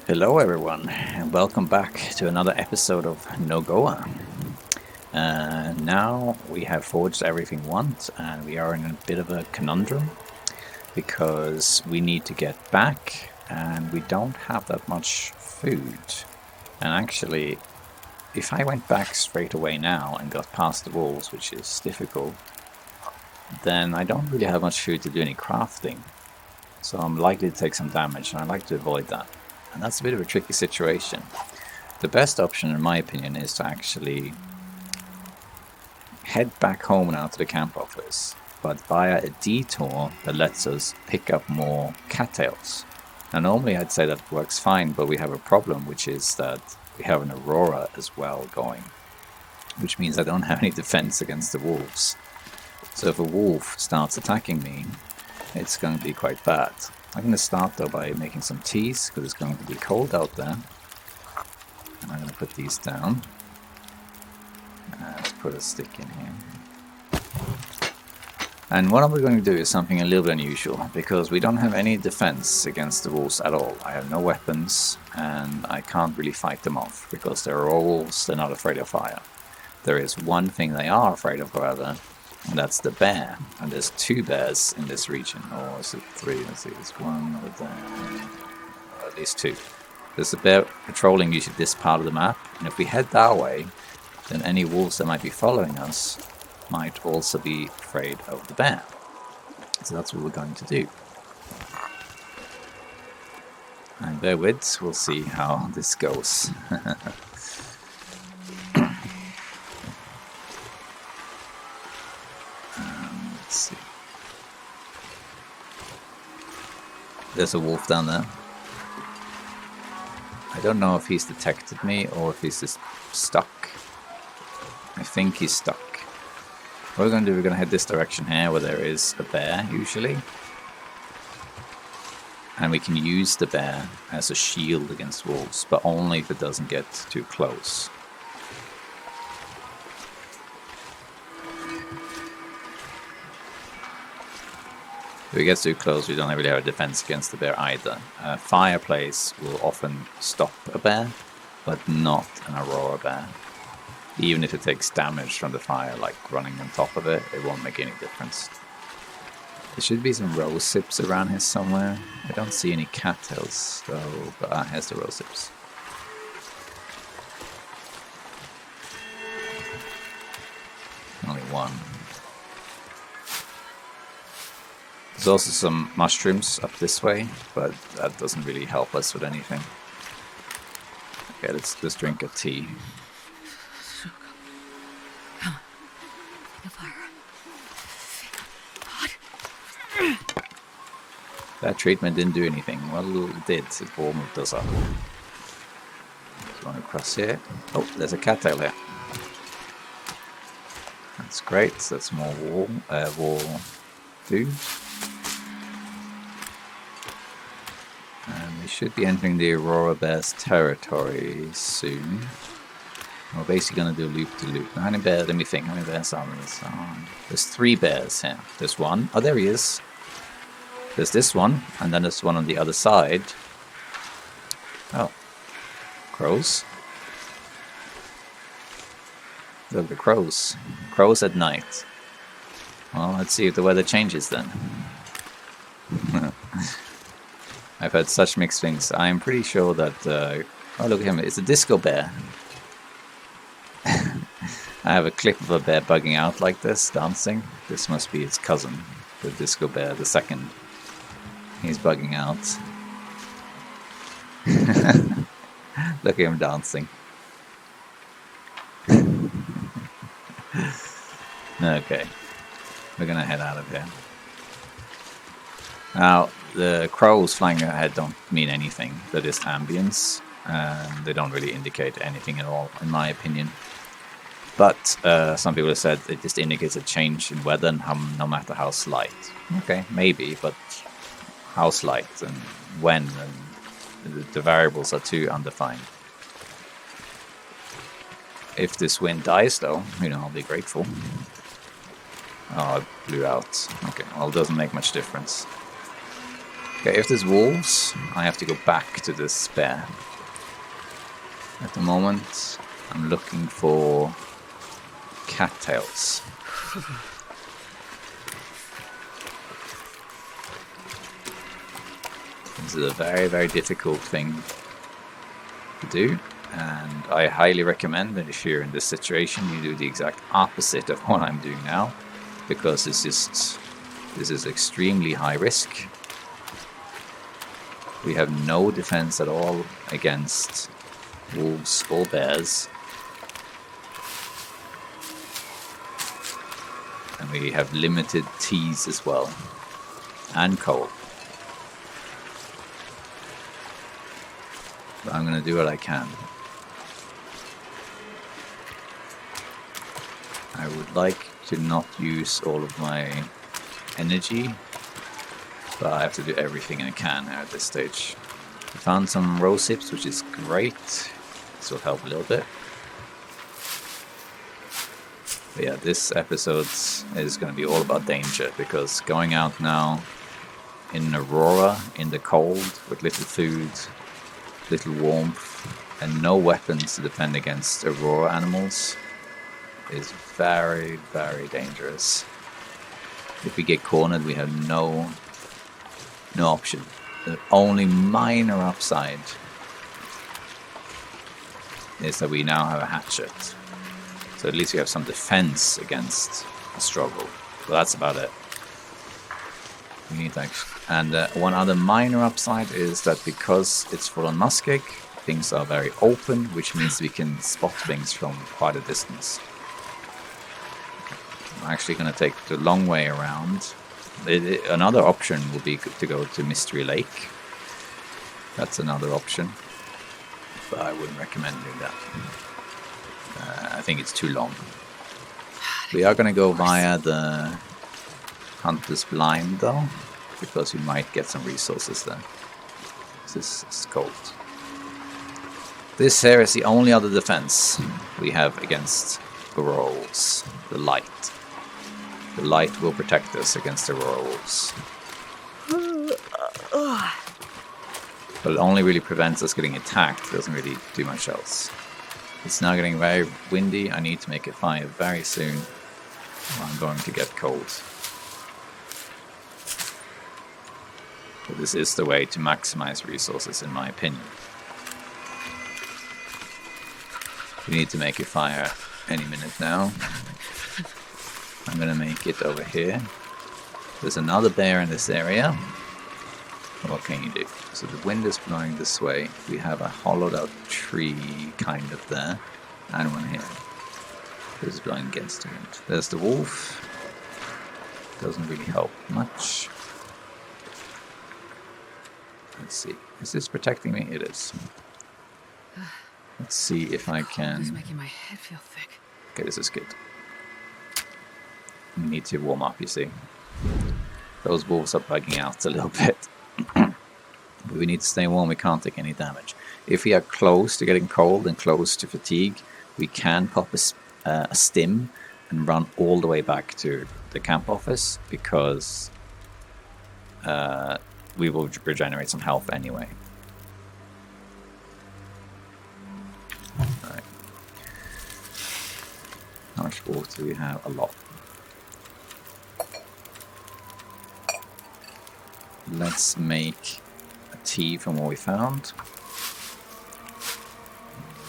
Hello everyone, and welcome back to another episode of NOGOA. Now we have forged everything once, and we are in a bit of a conundrum because we need to get back and we don't have that much food. And actually, if I went back straight away now and got past the walls, which is difficult, then I don't really have much food to do any crafting. So I'm likely to take some damage, and I like to avoid that. And that's a bit of a tricky situation. The best option, in my opinion, is to actually head back home now to the camp office, but via a detour that lets us pick up more cattails. Now normally I'd say that works fine, but we have a problem, which is that we have an aurora as well going, which means I don't have any defense against the wolves. So if a wolf starts attacking me, it's going to be quite bad. I'm going to start though by making some teas, because it's going to be cold out there. And I'm going to put these down. Let's put a stick in here. And what I'm going to do is something a little bit unusual, because we don't have any defense against the wolves at all. I have no weapons, and I can't really fight them off, because they're all wolves, they're not afraid of fire. There is one thing they are afraid of, however, and that's the bear. And there's two bears in this region. Or is it three? Let's see, there's one over there. Or at least two. There's a bear patrolling usually this part of the map. And if we head that way, then any wolves that might be following us might also be afraid of the bear. So that's what we're going to do. And bear with, we'll see how this goes. Let's see. There's a wolf down there. I don't know if he's detected me or if he's just stuck. I think he's stuck. What we're going to do, we're going to head this direction here where there is a bear usually. And we can use the bear as a shield against wolves, but only if it doesn't get too close. If it gets too close, we don't really have a defense against the bear either. Fireplace will often stop a bear, but not an aurora bear. Even if it takes damage from the fire, like running on top of it, it won't make any difference. There should be some rose sips around here somewhere. I don't see any cattails though, but here's the rose sips. Only one. There's also some mushrooms up this way, but that doesn't really help us with anything. Okay, let's drink a tea. Come on. The fire. That treatment didn't do anything. Well, it did. It warmed us up. Going across here. Oh, there's a cattail here. That's great. That's more wall food. And we should be entering the Aurora Bear's territory soon. We're basically going to do loop-to-loop. How many bears? Let me think. How many bears are there? There's 3 bears here. There's one. Oh, there he is. There's this one. And then there's one on the other side. Oh. Crows. Look at the crows. Crows at night. Well, let's see if the weather changes then. I've heard such mixed things. I'm pretty sure that... oh, look at him. It's a disco bear. I have a clip of a bear bugging out like this, dancing. This must be its cousin, the disco bear, the second. He's bugging out. Look at him dancing. Okay. We're gonna head out of here. Now, the crows flying ahead don't mean anything. They're just ambience, and they don't really indicate anything at all, in my opinion. But some people have said it just indicates a change in weather, no matter how slight. Okay, maybe, but how slight and when, and the variables are too undefined. If this wind dies, though, you know, I'll be grateful. Oh, it blew out. Okay, well, it doesn't make much difference. Okay, if there's wolves, I have to go back to this bear. At the moment, I'm looking for cattails. This is a very, very difficult thing to do, and I highly recommend that if you're in this situation, you do the exact opposite of what I'm doing now, because this is extremely high risk. We have no defense at all against wolves or bears, and we have limited teas as well, and coal. But I'm going to do what I can. I would like to not use all of my energy, but I have to do everything I can at this stage. I found some rose hips, which is great. This will help a little bit. But yeah, this episode is going to be all about danger, because going out now in Aurora, in the cold, with little food, little warmth, and no weapons to defend against Aurora animals is very, very dangerous. If we get cornered, we have no option. The only minor upside is that we now have a hatchet. So at least we have some defense against a struggle. But that's about it. We need that. And one other minor upside is that because it's full on muskeg, things are very open, which means we can spot things from quite a distance. I'm actually going to take the long way around. Another option would be to go to Mystery Lake. That's another option, but I wouldn't recommend doing that. I think it's too long. We are going to go via the Hunter's Blind though, because we might get some resources there. This is cold. This here is the only other defense we have against Aurora wolves. The light. The light will protect us against Aurora wolves. But it only really prevents us getting attacked. It doesn't really do much else. It's now getting very windy. I need to make a fire very soon, or I'm going to get cold. But this is the way to maximize resources, in my opinion. We need to make a fire any minute now. I'm going to make it over here. There's another bear in this area. What can you do? So the wind is blowing this way. We have a hollowed out tree kind of there. And one here. This is blowing against the wind. There's the wolf. Doesn't really help much. Let's see. Is this protecting me? It is. Let's see if I can... It's making my head feel thick. Okay, this is good. We need to warm up, you see. Those wolves are bugging out a little bit. We need to stay warm, we can't take any damage. If we are close to getting cold and close to fatigue, we can pop a stim and run all the way back to the camp office, because we will regenerate some health anyway. Alright. How much water do we have? A lot. Let's make a tea from what we found.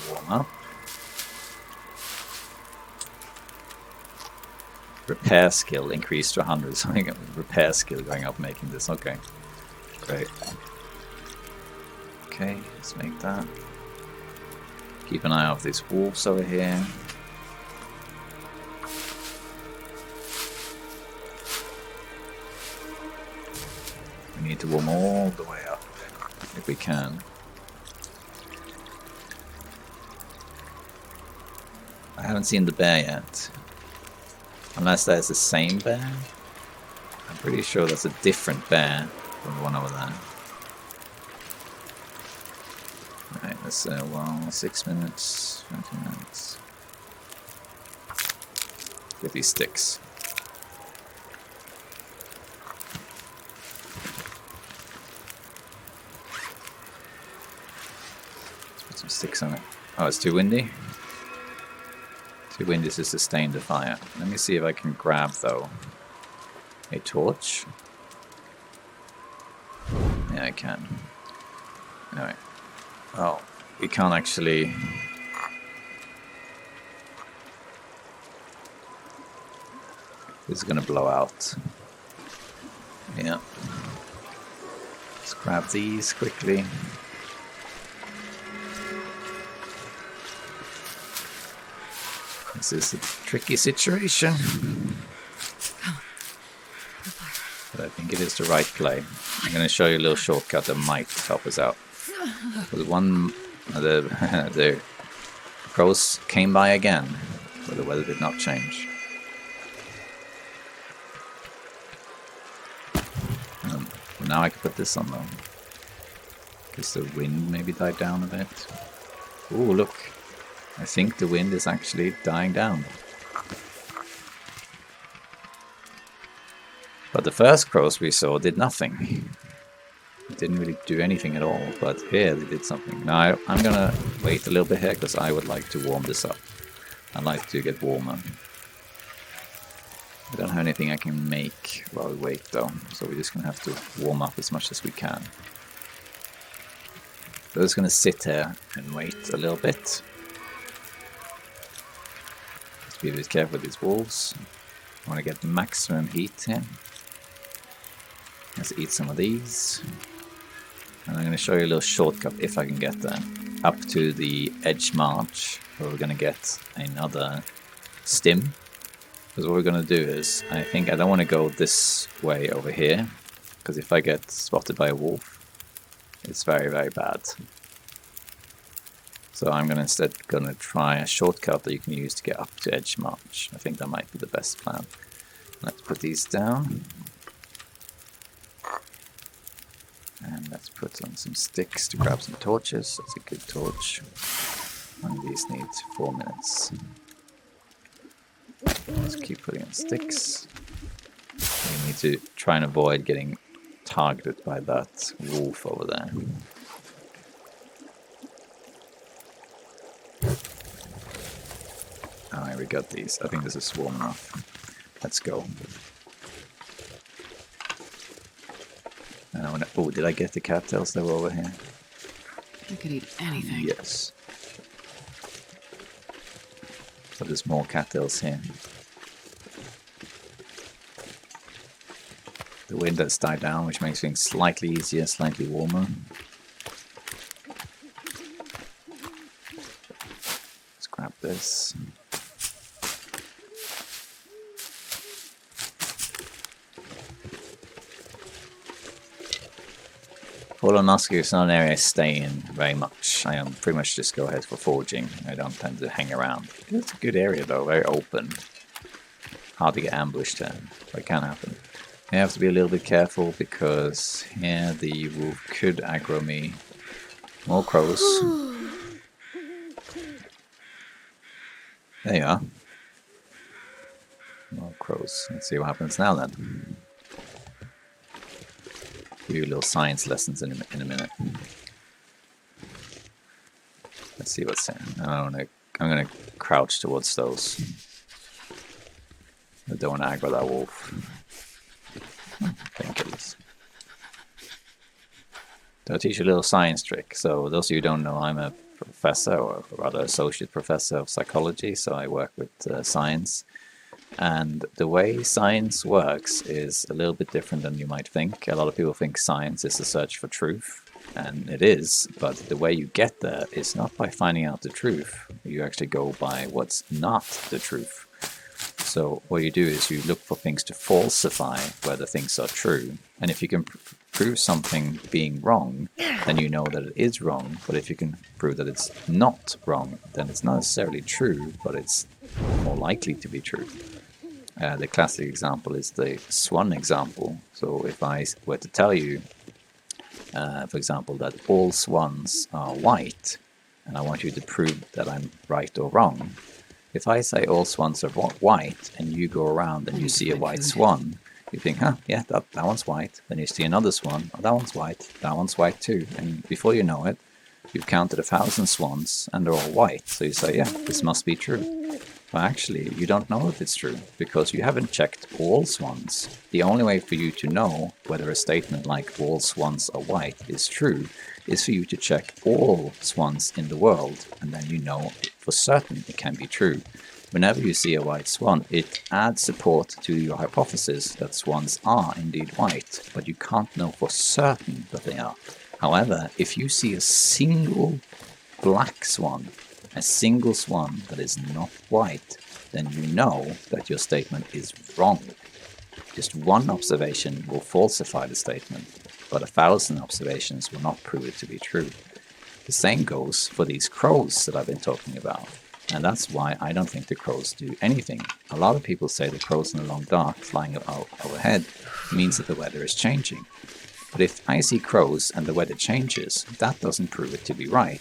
Warm up. Repair skill increased to 100, so I got repair skill going up making this. Okay, great. Okay, let's make that. Keep an eye out for these wolves over here. We need to warm all the way up, if we can. I haven't seen the bear yet. Unless that's the same bear. I'm pretty sure that's a different bear from the one over there. Alright, let's well, 6 minutes, 20 minutes. Get these sticks. sticks on it. Oh, it's too windy? Too windy to sustain the fire. Let me see if I can grab, though, a torch. Yeah, I can. Alright. Oh, we can't actually... This is gonna blow out. Yeah. Let's grab these quickly. This is a tricky situation. But I think it is the right play. I'm going to show you a little shortcut that might help us out. The crows came by again, but the weather did not change. Now I can put this on though. Because the wind maybe died down a bit. Ooh, look. I think the wind is actually dying down. But the first crows we saw did nothing. It didn't really do anything at all, but here they did something. Now I'm gonna wait a little bit here because I would like to warm this up. I'd like to get warmer. I don't have anything I can make while we wait though, so we're just gonna have to warm up as much as we can. So I'm just gonna sit here and wait a little bit. Just be a bit careful with these walls. I want to get maximum heat here. Let's eat some of these. And I'm going to show you a little shortcut if I can get there. Up to the edge march, where we're going to get another stim. Because what we're going to do is, I think I don't want to go this way over here. Because if I get spotted by a wolf, it's very, very bad. So I'm instead going to try a shortcut that you can use to get up to edge march. I think that might be the best plan. Let's put these down. And let's put on some sticks to grab some torches. That's a good torch. And these need 4 minutes. Let's keep putting on sticks. We need to try and avoid getting targeted by that wolf over there. Alright, we got these. I think this is warm enough. Let's go. And I wanna, oh, did I get the cattails that were over here? You could eat anything. Yes. So there's more cattails here. The wind has died down, which makes things slightly easier, slightly warmer. Let's grab this. Polonoski is not an area I stay in very much. I pretty much just go ahead for foraging. I don't tend to hang around. It's a good area though, very open. Hard to get ambushed there, but it can happen. You have to be a little bit careful because here the wolf could aggro me. More crows. There you are. More crows. Let's see what happens now then. Give you little science lessons in a minute. Let's see what's in. I'm gonna crouch towards those. I don't want to aggro that wolf. Painkillers. So I'll teach you a little science trick. So those of you who don't know, I'm a professor, or rather associate professor of psychology, so I work with science. And the way science works is a little bit different than you might think. A lot of people think science is a search for truth, and it is, but the way you get there is not by finding out the truth. You actually go by what's not the truth. So what you do is you look for things to falsify whether things are true. And if you can prove something being wrong, then you know that it is wrong. But if you can prove that it's not wrong, then it's not necessarily true, but it's more likely to be true. The classic example is the swan example. So if I were to tell you, for example, that all swans are white, and I want you to prove that I'm right or wrong, if I say all swans are white, and you go around and you see a white swan, you think, huh, yeah, that one's white. Then you see another swan, oh, that one's white too. And before you know it, You've counted 1,000 swans and they're all white, so you say, yeah, this must be true. But actually, you don't know if it's true, because you haven't checked all swans. The only way for you to know whether a statement like all swans are white is true is for you to check all swans in the world, and then you know for certain it can be true. Whenever you see a white swan, it adds support to your hypothesis that swans are indeed white, but you can't know for certain that they are. However, if you see a single black swan, a single swan that is not white, then you know that your statement is wrong. Just one observation will falsify the statement, but 1,000 observations will not prove it to be true. The same goes for these crows that I've been talking about, and that's why I don't think the crows do anything. A lot of people say the crows in the long dark flying overhead means that the weather is changing. But if I see crows and the weather changes, that doesn't prove it to be right.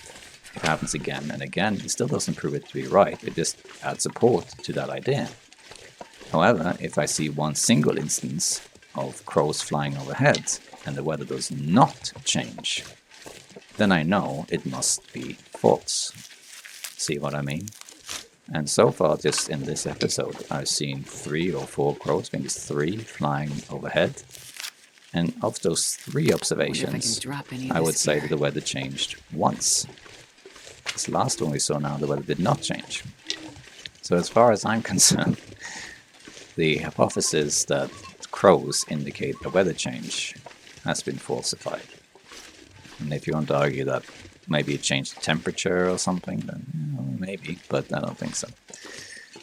It happens again and again, it still doesn't prove it to be right, it just adds support to that idea. However, if I see one single instance of crows flying overhead and the weather does not change, then I know it must be false. See what I mean? And so far, just in this episode, I've seen 3 or 4 crows, I think it's 3, flying overhead. And of those 3 observations, I would say that the weather changed once. This last one we saw now, the weather did not change. So as far as I'm concerned, the hypothesis that crows indicate a weather change has been falsified. And if you want to argue that maybe it changed the temperature or something, then maybe, but I don't think so.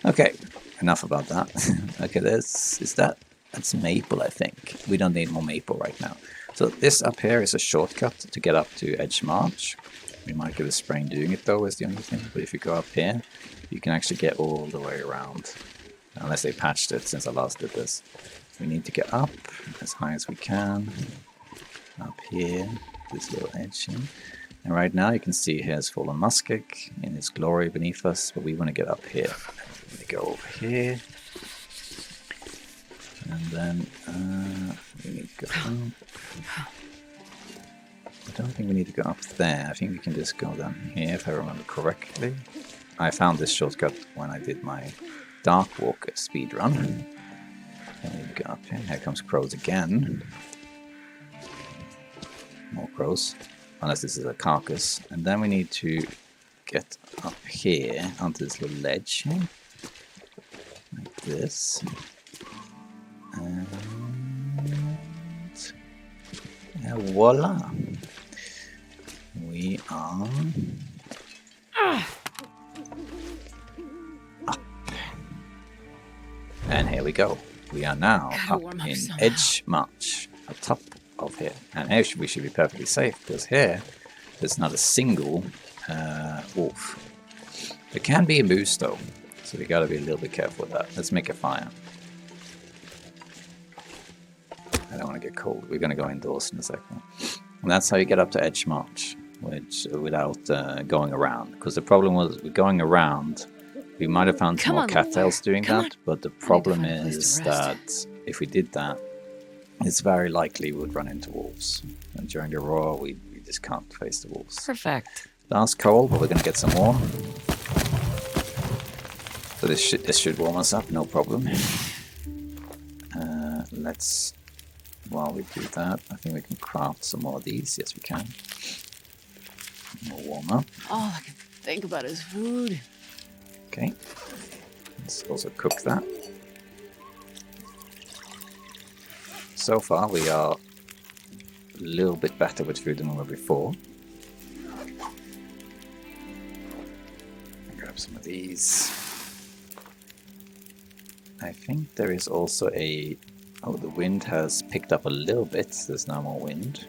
Okay, enough about that. Okay, that's maple, I think. We don't need more maple right now. So this up here is a shortcut to get up to Edge March. We might get a sprain doing it though, is the only thing. But if you go up here, you can actually get all the way around. Unless they patched it since I last did this. We need to get up as high as we can. Up here, this little edge here. And right now you can see here's Fallen Muskeg in its glory beneath us, but we want to get up here. We're going to go over here. And then we need to go up. I don't think we need to go up there. I think we can just go down here if I remember correctly. I found this shortcut when I did my Dark Walk speed run. I need to go up here. Here comes crows again. More crows. Unless this is a carcass. And then we need to get up here onto this little ledge here. Like this. And voila! We are up. And here we go. We are now up in Edge March, atop of here. And here we should be perfectly safe, because here there's not a single wolf. There can be a moose though, so we gotta be a little bit careful with that. Let's make a fire. I don't want to get cold. We're gonna go indoors in a second. And that's how you get up to Edge March, which without going around. Because the problem was with going around, we might have found some more cattails doing that, but the problem is that if we did that, it's very likely we would run into wolves. And during the aurora, we just can't face the wolves. Perfect. Last cold, but we're going to get some more. So this should warm us up, no problem. While we do that, I think we can craft some more of these. Yes, we can. More warm up. All I can think about is food. Okay. Let's also cook that. So far, we are a little bit better with food than we were before. I'll grab some of these. I think there is also a... Oh, the wind has picked up a little bit. There's no more wind.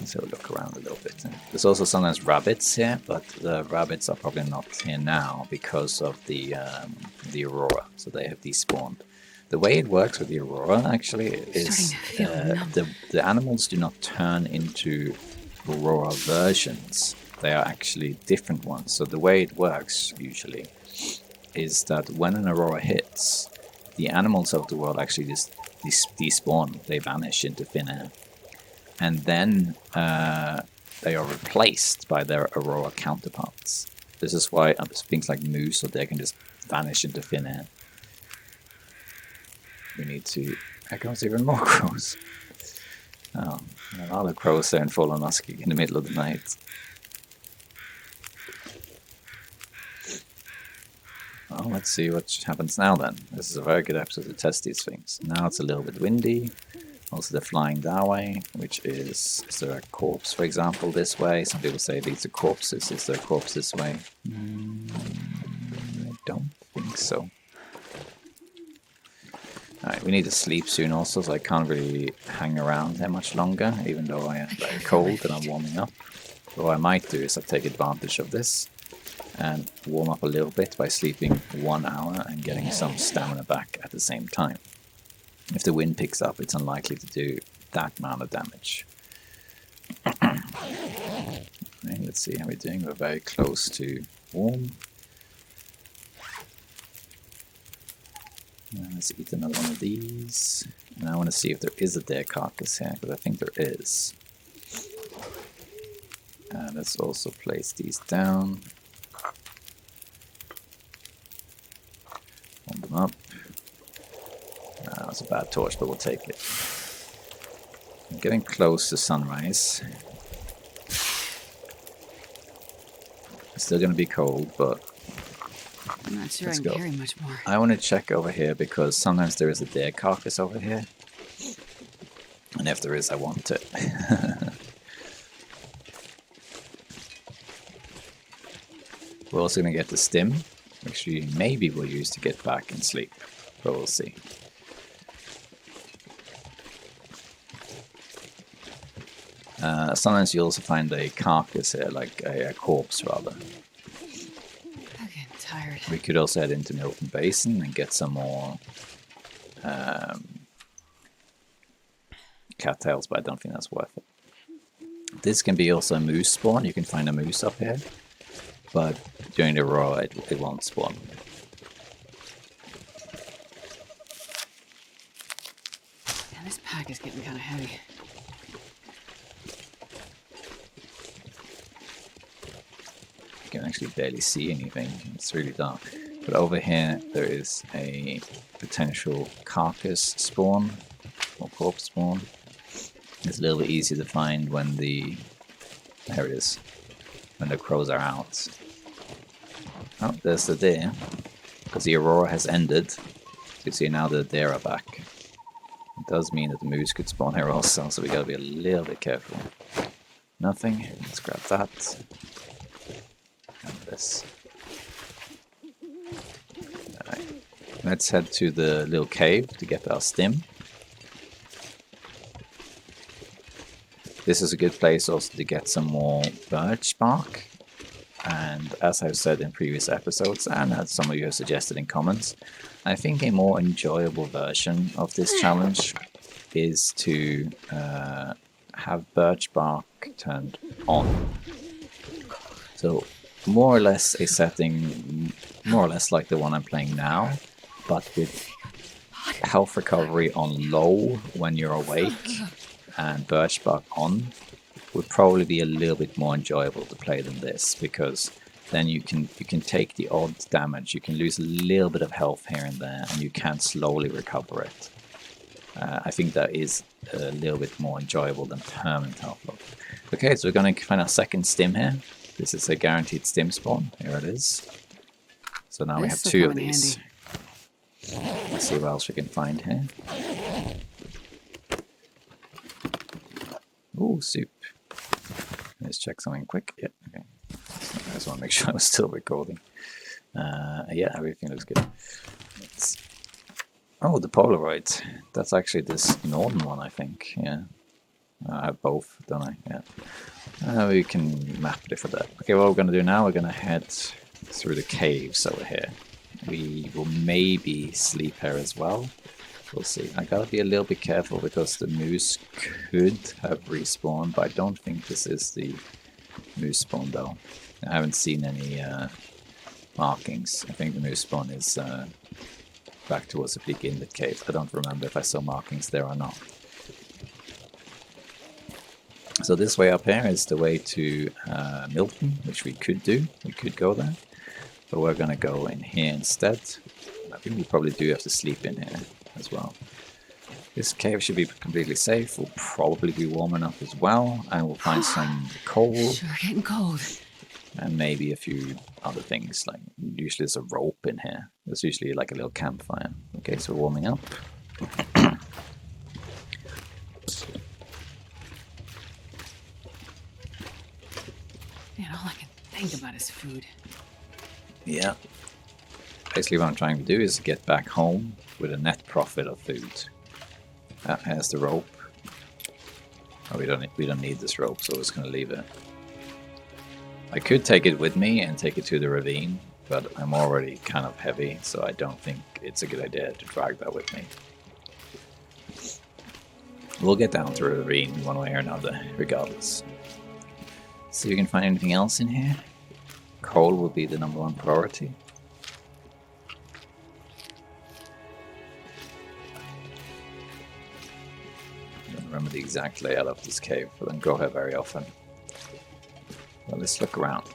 So look around a little bit. There's also sometimes rabbits here, but the rabbits are probably not here now because of the aurora. So they have despawned. The way it works with the aurora actually is the animals do not turn into aurora versions. They are actually different ones. So the way it works usually is that when an aurora hits, the animals of the world actually just despawn. They vanish into thin air. and then they are replaced by their aurora counterparts. This is why things like moose or deer can just vanish into thin air. We need to... Here comes even more crows. Oh, a lot of crows there in Fallen in the middle of the night. Well, let's see what happens now then. This is a very good episode to test these things. Now it's a little bit windy. Also they're flying that way, which is there a corpse, for example, this way? Some people say these are corpses. Is there a corpse this way? I don't think so. Alright, we need to sleep soon also, so I can't really hang around there much longer, even though I am very cold and I'm warming up. So what I might do is I take advantage of this and warm up a little bit by sleeping 1 hour and getting some stamina back at the same time. If the wind picks up, it's unlikely to do that amount of damage. Okay, let's see how we're doing. We're very close to warm. Let's eat another one of these. And I want to see if there is a deer carcass here, because I think there is. Let's also place these down. Hold them up. That's a bad torch, but we'll take it. I'm getting close to sunrise. It's still going to be cold, but I'm not sure I can carry much more. I want to check over here because sometimes there is a deer carcass over here. And if there is, I want it. We're also going to get the stim, which we maybe will use to get back and sleep. But we'll see. Sometimes you also find a carcass here, like a corpse rather. I'm getting tired. We could also head into Milton Basin and get some more cattails, but I don't think that's worth it. This can be also a moose spawn. You can find a moose up here, but during the aurora it won't spawn. Yeah, this pack is getting kind of heavy. You can actually barely see anything. It's really dark. But over here there is a potential carcass spawn or corpse spawn. It's a little bit easier to find when the... There it is. When the crows are out. Oh, there's the deer. Because the aurora has ended. You see now the deer are back. It does mean that the moose could spawn here also, so we gotta be a little bit careful. Nothing. Let's grab that. And this. Alright. Let's head to the little cave to get our stim. This is a good place also to get some more birch bark. And as I've said in previous episodes, and as some of you have suggested in comments, I think a more enjoyable version of this challenge is to have birch bark turned on. So more or less a setting, more or less like the one I'm playing now, but with health recovery on low when you're awake and birch bark on, would probably be a little bit more enjoyable to play than this, because then you can take the odd damage, you can lose a little bit of health here and there, and you can slowly recover it. I think that is a little bit more enjoyable than permanent health loss. Okay, so we're going to find our second stim here. This is a guaranteed stim spawn. Here it is. So now we have 2 of these. Let's see what else we can find here. Ooh, soup. Let's check something quick. Yeah, okay. I just want to make sure I was still recording. Yeah, everything looks good. Oh, the Polaroid. That's actually this northern one, I think. Yeah. I have both, don't I? Yeah. We can map it for that. Okay, what we're going to do now, we're going to head through the caves over here. We will maybe sleep here as well. We'll see. I gotta be a little bit careful because the moose could have respawned, but I don't think this is the moose spawn though. I haven't seen any markings. I think the moose spawn is back towards the peak in the cave. I don't remember if I saw markings there or not. So this way up here is the way to Milton, which we could do. We could go there. But we're gonna go in here instead. I think we probably do have to sleep in here as well. This cave should be completely safe. We'll probably be warm enough as well. And we'll find some coal. Sure getting cold. And maybe a few other things. Like usually there's a rope in here. There's usually like a little campfire. Okay, so we're warming up. Man, all I can think about is food. Yeah. Basically what I'm trying to do is get back home with a net profit of food. Here's the rope. Oh, we don't need this rope, so we're just gonna leave it. I could take it with me and take it to the ravine, but I'm already kind of heavy, so I don't think it's a good idea to drag that with me. We'll get down to the ravine one way or another, regardless. See if we can find anything else in here. Coal will be the #1 priority. I don't remember the exact layout of this cave, but I don't go here very often. Well, let's look around.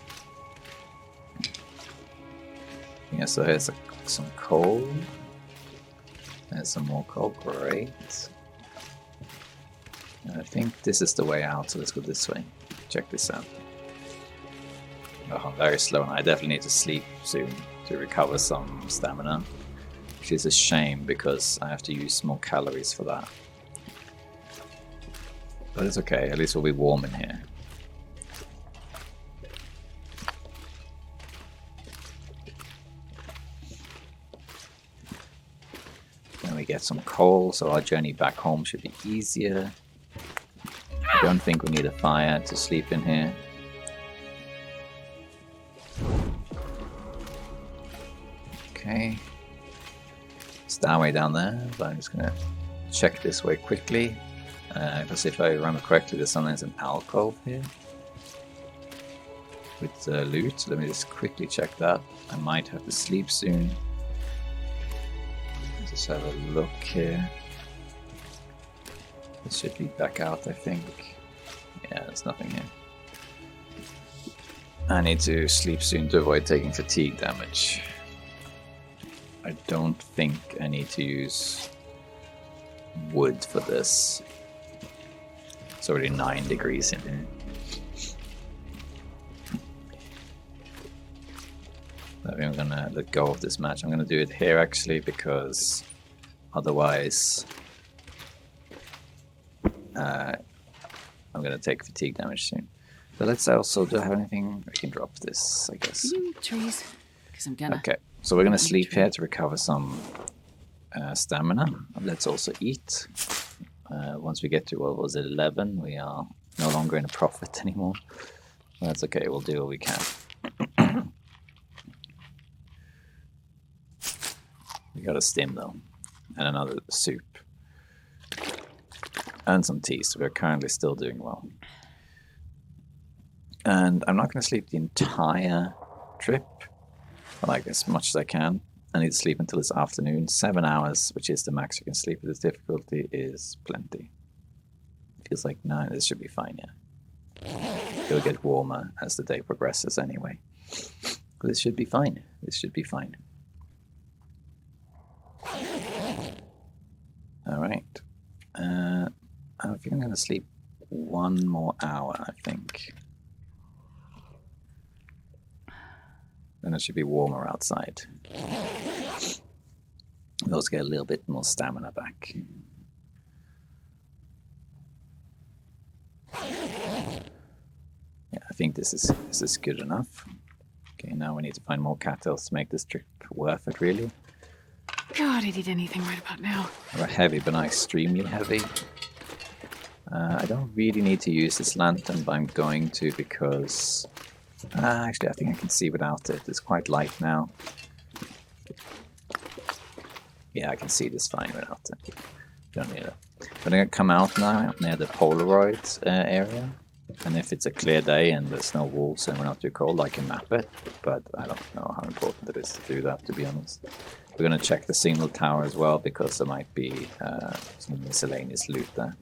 Yeah, so here's some coal. There's some more coal, great. And I think this is the way out, so let's go this way. Check this out. Oh, I'm very slow, and I definitely need to sleep soon to recover some stamina. Which is a shame, because I have to use more calories for that. But it's okay, at least we'll be warm in here. Then we get some coal, so our journey back home should be easier. I don't think we need a fire to sleep in here. Okay. It's that way down there, but I'm just gonna check this way quickly. Because if I remember correctly, there's sometimes an alcove here with loot. Let me just quickly check that. I might have to sleep soon. Let's just have a look here. This should be back out, I think. Yeah, there's nothing here. I need to sleep soon to avoid taking fatigue damage. I don't think I need to use wood for this. It's already 9 degrees in here. I think I'm gonna let go of this match. I'm gonna do it here actually, because otherwise I'm gonna take fatigue damage soon. But let's also, do I have anything? I can drop this, I guess. Trees, because I'm gonna. Okay, so we're gonna sleep here to recover some stamina. Let's also eat. Once we get to, what was it, 11, we are no longer in a profit anymore. That's okay, we'll do what we can. We got a stim though, and another soup. And some tea, so we're currently still doing well. And I'm not going to sleep the entire trip, but like as much as I can. I need to sleep until this afternoon. 7 hours, which is the max you can sleep with this difficulty, is plenty. Feels like 9, this should be fine, yeah. It'll get warmer as the day progresses anyway. But this should be fine. This should be fine. Alright. I think I'm going to sleep 1 more hour, I think. Then it should be warmer outside. We'll also get a little bit more stamina back. Yeah, I think this is good enough. Okay, now we need to find more cattails to make this trip worth it, really. God, I'd eat anything right about now. We're heavy, but not extremely heavy. I don't really need to use this lantern, but I'm going to because... actually, I think I can see without it. It's quite light now. Yeah, I can see this fine without it. Don't need it. But I'm going to come out now near the Polaroid area. And if it's a clear day and there's no wolves and we're not too cold, I can map it. But I don't know how important it is to do that, to be honest. We're going to check the signal tower as well, because there might be some miscellaneous loot there.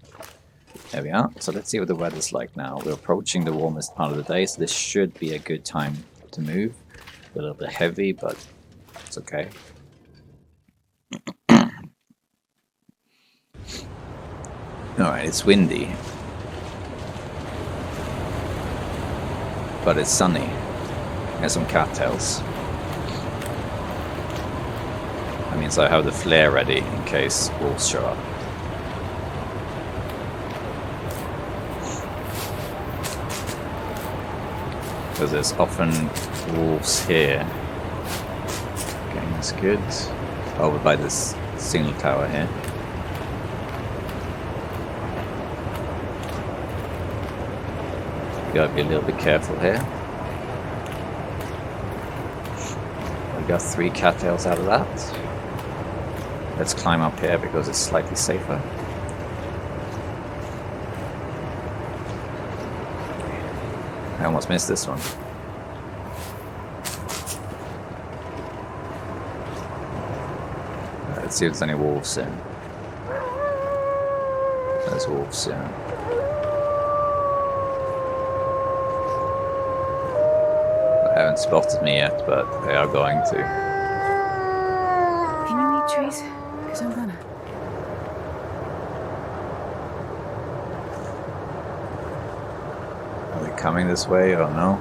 There we are. So let's see what the weather's like now. We're approaching the warmest part of the day, so this should be a good time to move. A little bit heavy, but it's okay. Alright, it's windy. But it's sunny. There's some cattails. That means I have the flare ready in case wolves show up. Because there's often wolves here. Okay, that's good. Over by this signal tower here. You gotta be a little bit careful here. We got 3 cattails out of that. Let's climb up here because it's slightly safer. I almost missed this one. Let's see if there's any wolves in. There's wolves, yeah. They haven't spotted me yet, but they are going to. Can you eat trees? Because I'm gonna. Are they coming this way or no?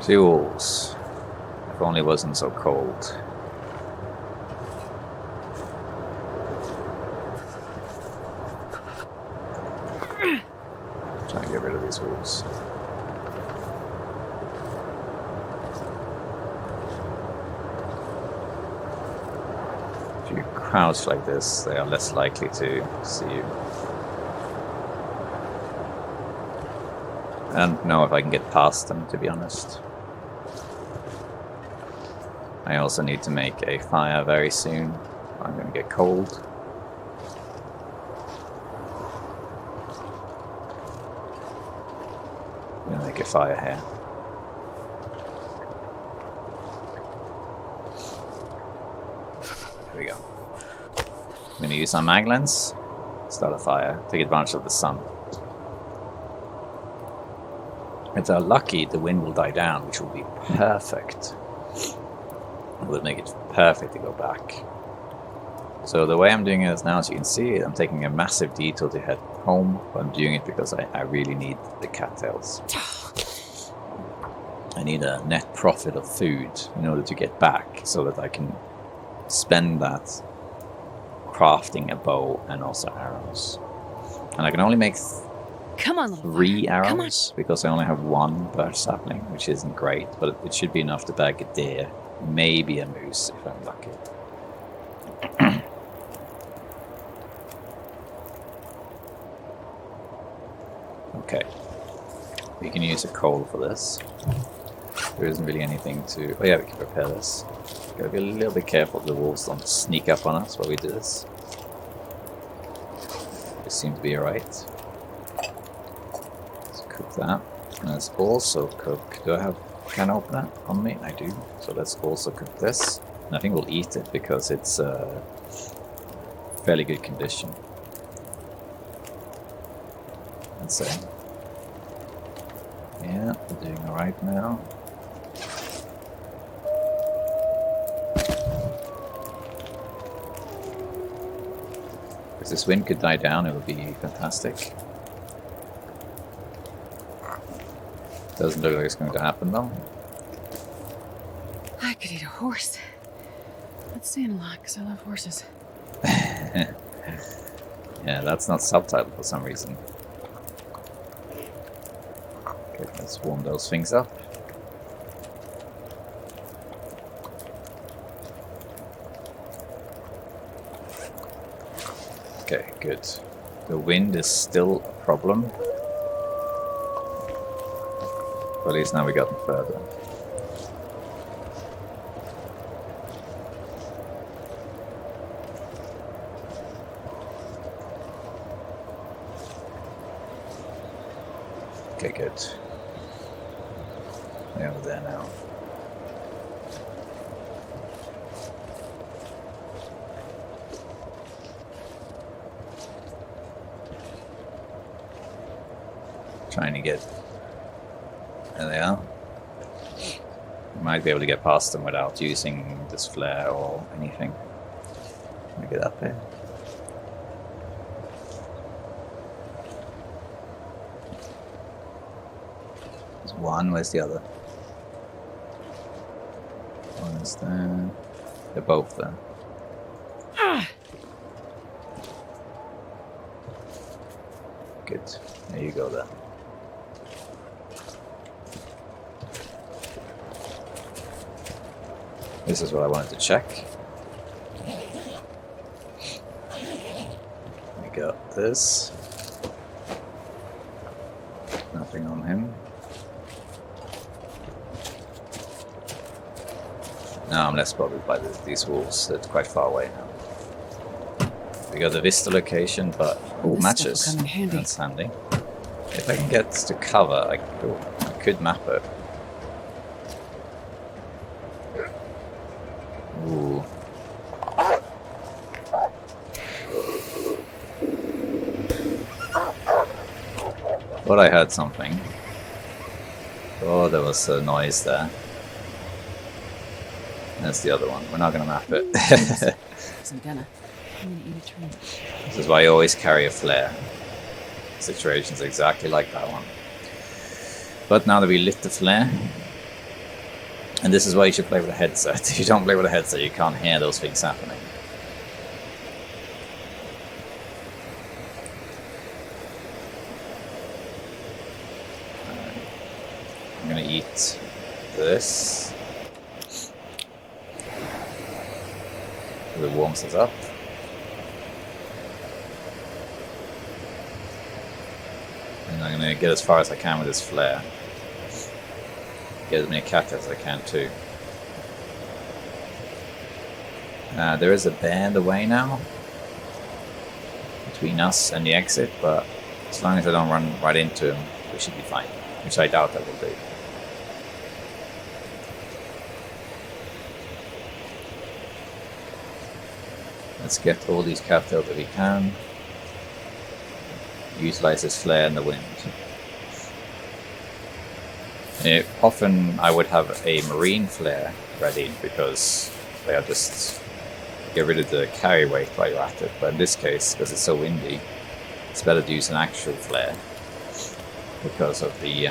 See wolves. If only it wasn't so cold. Trying to get rid of these wolves. If you crouch like this, they are less likely to see you. I don't know if I can get past them, to be honest. I also need to make a fire very soon. I'm going to get cold. I'm going to make a fire here. There we go. I'm going to use our mag lens, start a fire, take advantage of the sun. If they're lucky, the wind will die down, which will be perfect. It would make it perfect to go back. So the way I'm doing it now, as you can see, I'm taking a massive detour to head home, but I'm doing it because I really need the cattails. I need a net profit of food in order to get back, so that I can spend that crafting a bow and also arrows. And I can only make Come on, little 3 fire. Come arrows, because I only have 1 birch sapling, which isn't great, but it should be enough to bag a deer, maybe a moose if I'm lucky. Okay, we can use a coal for this. There isn't really anything to... Oh yeah, we can repair this. Gotta be a little bit careful the wolves don't sneak up on us while we do this. It seems to be alright. Cook that. Let's also cook. Do I have a can opener on me? I do. So let's also cook this. And I think we'll eat it because it's fairly good condition. Let's say. Yeah, we're doing alright now. If this wind could die down, it would be fantastic. Doesn't look like it's going to happen though. I could eat a horse. That's saying a lot because I love horses. Yeah, that's not subtitled for some reason. Okay, let's warm those things up. Okay, good. The wind is still a problem. But at least now we got them further. Okay, good. They're over there now. Trying to get... There they are. Might be able to get past them without using this flare or anything. Let me get up here. There's one, where's the other? One is there. They're both there. Good. There you go there. This is what I wanted to check. We got this. Nothing on him. Now I'm less bothered by these wolves. They're quite far away now. We got the Vista location, but matches. That's handy. If I can get to cover, I could map it. Ooh. Thought I heard something. Oh, there was a noise there. That's the other one. We're not going to map it. Some dinner. I'm gonna eat a treat. This is why you always carry a flare. Situations exactly like that one. But now that we lit the flare, and this is why you should play with a headset. If you don't play with a headset, you can't hear those things happening. I'm gonna eat this. It warms us up. And I'm gonna get as far as I can with this flare. Get as many cat as I can too. There is a bear in the way now between us and the exit, but as long as I don't run right into him, we should be fine. Which I doubt I will do. Let's get all these cattails that we can. Utilize this flare in the wind. Often I would have a marine flare ready because they are just get rid of the carry weight while you're at it. But in this case, because it's so windy, it's better to use an actual flare because of the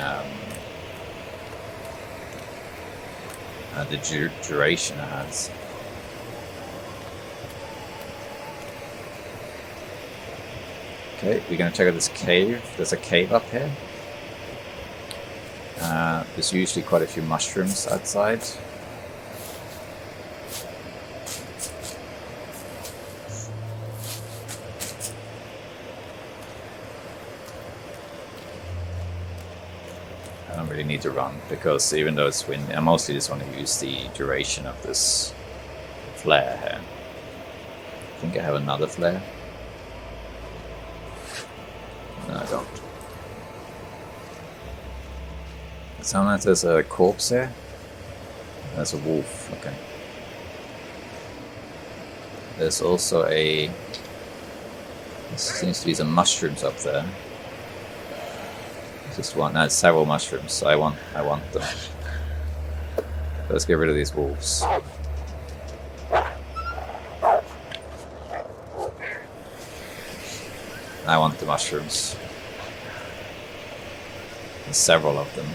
duration it has. Okay, we're going to check out this cave. There's a cave up here. There's usually quite a few mushrooms outside. I don't really need to run because even though it's windy, I mostly just want to use the duration of this flare here. I think I have another flare. No, I don't. Sometimes there's a corpse here. There's a wolf, okay. There's also a... There seems to be some mushrooms up there. Just one, no, it's several mushrooms, so I want them. Let's get rid of these wolves. I want the mushrooms. There's several of them.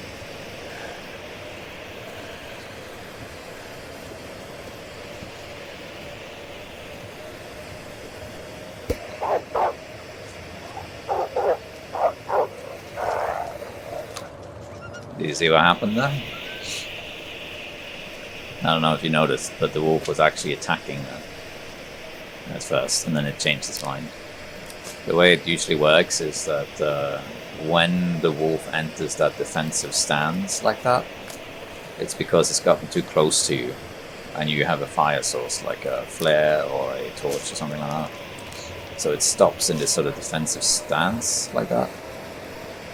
Did you see what happened there? I don't know if you noticed, but the wolf was actually attacking them at first, and then it changed its mind. The way it usually works is that when the wolf enters that defensive stance like that, it's because it's gotten too close to you and you have a fire source like a flare or a torch or something like that. So it stops in this sort of defensive stance like that.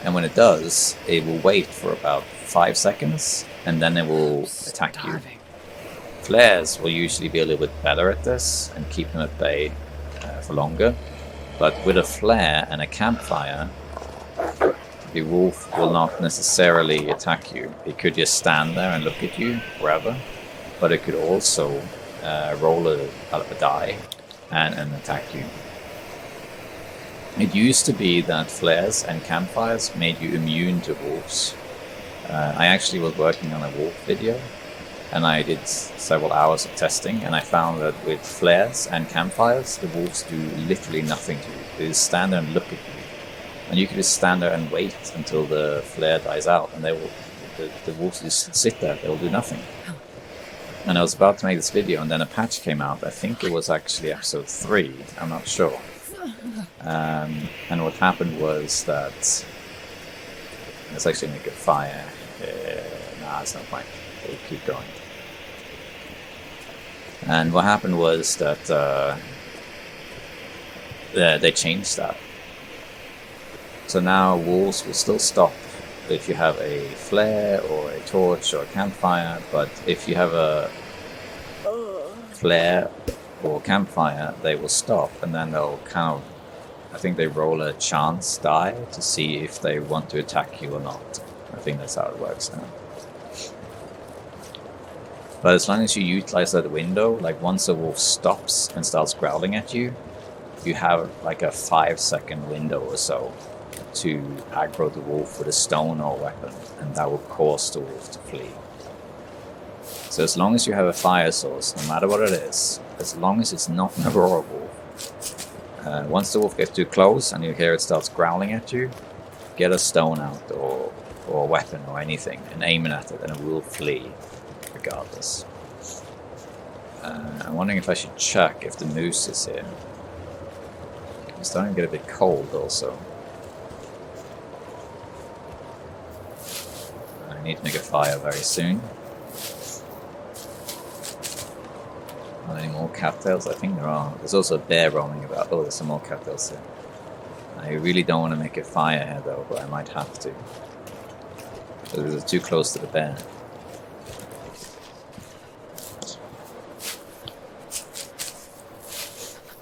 And when it does, it will wait for about 5 seconds and then it will attack you. Flares will usually be a little bit better at this and keep them at bay for longer. But with a flare and a campfire, the wolf will not necessarily attack you. It could just stand there and look at you forever, but it could also roll a die and attack you. It used to be that flares and campfires made you immune to wolves. I actually was working on a wolf video, and I did several hours of testing, and I found that with flares and campfires, the wolves do literally nothing to you. They just stand there and look at you. And you can just stand there and wait until the flare dies out, and they will, the wolves just sit there, they'll do nothing. And I was about to make this video, and then a patch came out. I think it was actually episode 3, I'm not sure. And what happened was that... Let's actually make a fire. Nah, it's not fine. We'll keep going. And what happened was that they changed that. So now wolves will still stop if you have a flare or a torch or a campfire, but if you have a flare or campfire, they will stop, and then they'll kind of, I think they roll a chance die to see if they want to attack you or not. I think that's how it works now. But as long as you utilize that window, like once a wolf stops and starts growling at you, you have like a 5-second window or so to aggro the wolf with a stone or weapon, and that will cause the wolf to flee. So as long as you have a fire source, no matter what it is, as long as it's not an aurora wolf, once the wolf gets too close and you hear it starts growling at you, get a stone out or a weapon or anything and aim it at it, and it will flee regardless. I'm wondering if I should check if the moose is here. It's starting to get a bit cold also. I need to make a fire very soon. Are there any more cattails? I think there are. There's also a bear roaming about. Oh, there's some more cattails here. I really don't want to make a fire here though, but I might have to. Because it's too close to the bear.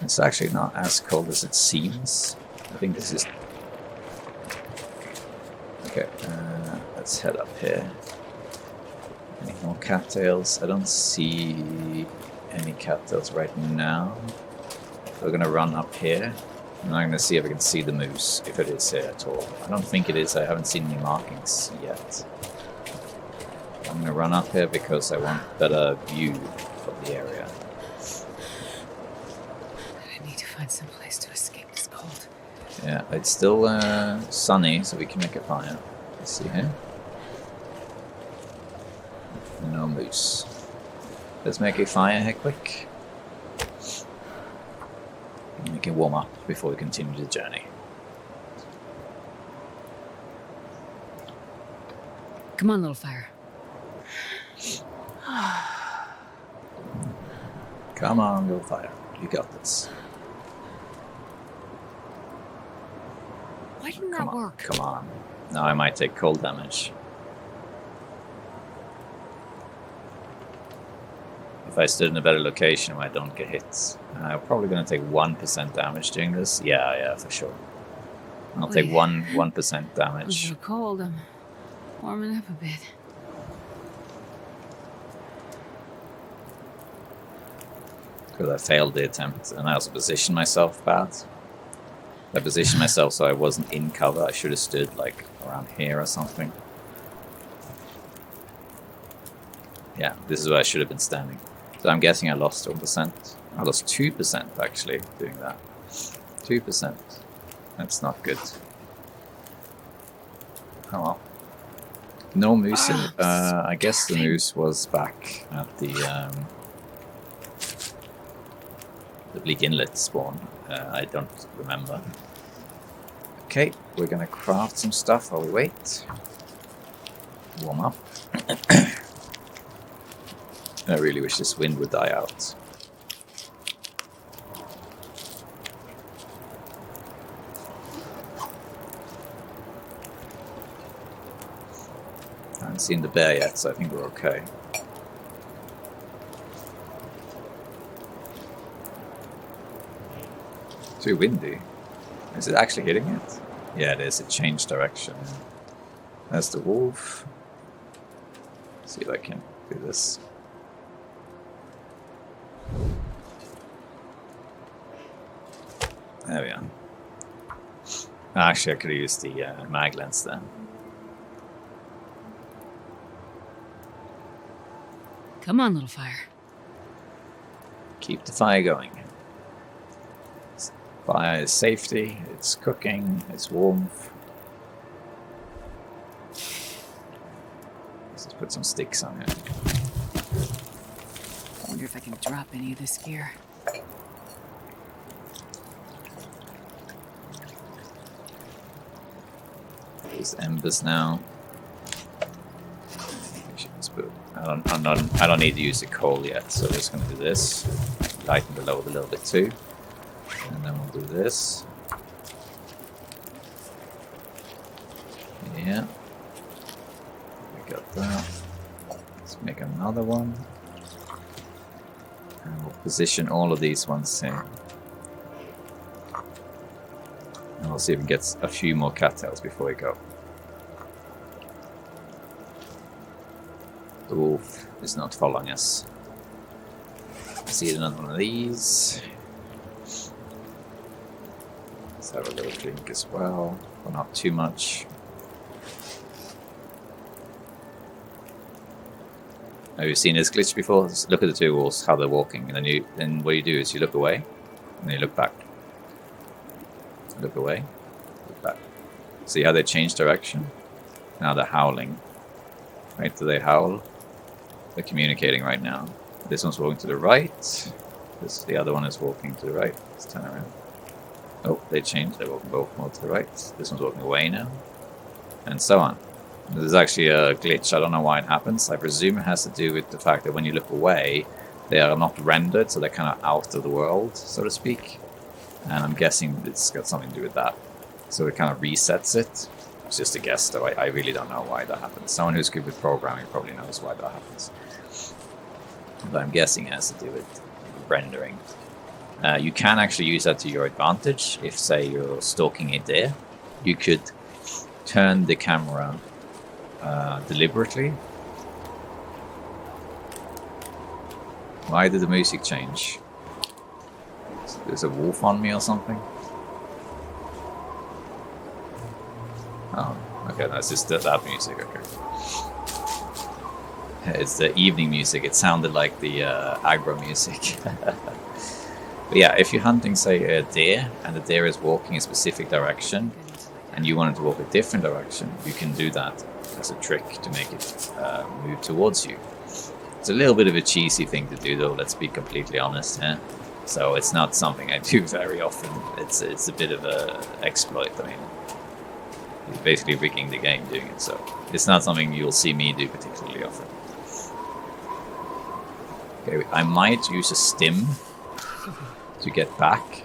It's actually not as cold as it seems. I think this is... Okay, let's head up here. Any more cattails? I don't see any cattails right now. We're gonna run up here, and I'm gonna see if I can see the moose, if it is here at all. I don't think it is. I haven't seen any markings yet. I'm gonna run up here because I want a better view of the area. I need to find some place to escape this cold. Yeah, it's still sunny, so we can make a fire. Let's see here. No moose. Let's make a fire here quick. And we can warm up before we continue the journey. Come on, little fire. Come on, little fire. You got this. Why didn't that work? Come on. Now I might take cold damage. If I stood in a better location where I don't get hit. I'm probably going to take 1% damage doing this. Yeah, for sure. I'll take 1% damage. I'm cold. I'm warming up a bit. Because I failed the attempt, and I also positioned myself bad. I positioned myself so I wasn't in cover. I should have stood like around here or something. Yeah, this is where I should have been standing. So I'm guessing I lost 1%. I lost 2% actually doing that. 2%. That's not good. Oh well. No moose in it. I guess the moose was back at the Bleak Inlet spawn. I don't remember. Okay, we're gonna craft some stuff while we wait. Warm up. I really wish this wind would die out. I haven't seen the bear yet, so I think we're okay. Too windy. Is it actually hitting it? Yeah, it is. It changed direction. There's the wolf. Let's see if I can do this. There we are. Actually, I could have used the mag lens then. Come on, little fire. Keep the fire going. Fire is safety, it's cooking, it's warmth. Let's just put some sticks on here. I wonder if I can drop any of this gear. These embers now. I don't need to use the coal yet, so we're just going to do this. Lighten the load a little bit too. And then we'll do this. Yeah. We got that. Let's make another one. And we'll position all of these ones here. And we'll see if we can get a few more cattails before we go. The wolf is not following us. See another one of these. Let's have a little drink as well, but not too much. Have you seen this glitch before? Just look at the two wolves, how they're walking, and then what you do is you look away, and then you look back. Look away, look back. See how they change direction? Now they're howling. Right, do they howl? They're communicating right now. This one's walking to the right. The other one is walking to the right. Let's turn around. Oh, they changed. They're walking both more to the right. This one's walking away now. And so on. There's actually a glitch. I don't know why it happens. I presume it has to do with the fact that when you look away, they are not rendered, so they're kind of out of the world, so to speak. And I'm guessing it's got something to do with that. So it kind of resets it. It's just a guess, though. I really don't know why that happens. Someone who's good with programming probably knows why that happens. But I'm guessing it has to do with rendering. You can actually use that to your advantage. If, say, you're stalking a deer, you could turn the camera deliberately. Why did the music change? There's a wolf on me or something? Oh, okay, that's just that music, okay. It's the evening music. It sounded like the aggro music. But yeah, if you're hunting, say, a deer, and the deer is walking a specific direction, and you want it to walk a different direction, you can do that as a trick to make it move towards you. It's a little bit of a cheesy thing to do, though, let's be completely honest. Yeah? So it's not something I do very often. It's a bit of a exploit. I mean, it's basically rigging the game doing it, so it's not something you'll see me do particularly often. Okay, I might use a stim to get back,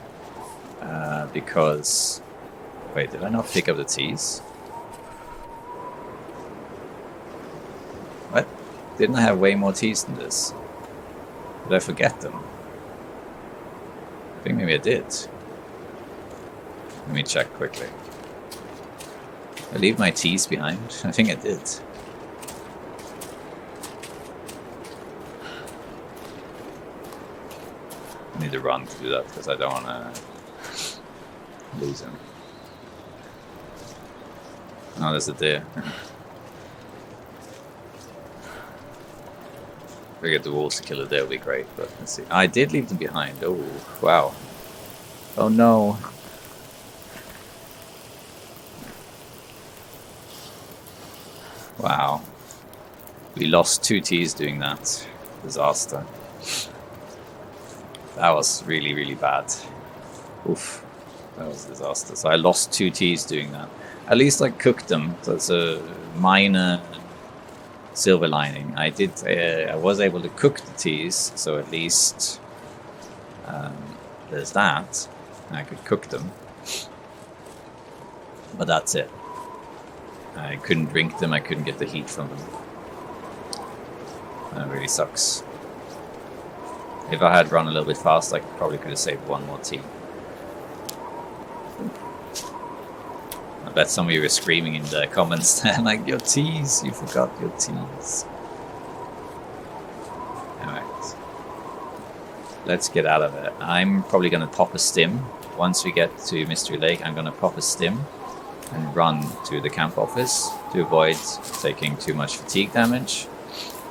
because... Wait, did I not pick up the teas? What? Didn't I have way more teas than this? Did I forget them? I think maybe I did. Let me check quickly. I leave my teas behind? I think I did. I need to run to do that because I don't want to lose him. Oh, there's a deer. If I get the wolves to kill a deer, would be great, but let's see. I did leave them behind. Oh, wow. Oh no. Wow. We lost 2 Ts doing that. Disaster. That was really, really bad. Oof. That was a disaster. So I lost 2 Ts doing that. At least I cooked them. That's a minor silver lining. I was able to cook the teas, so at least there's that. I could cook them. But that's it. I couldn't drink them, I couldn't get the heat from them. That really sucks. If I had run a little bit fast, I probably could have saved 1 more tea. bet some of you were screaming in the comments there, like, your teas, you forgot your teas. Alright. Let's get out of it. I'm probably going to pop a stim. Once we get to Mystery Lake, I'm going to pop a stim and run to the camp office to avoid taking too much fatigue damage,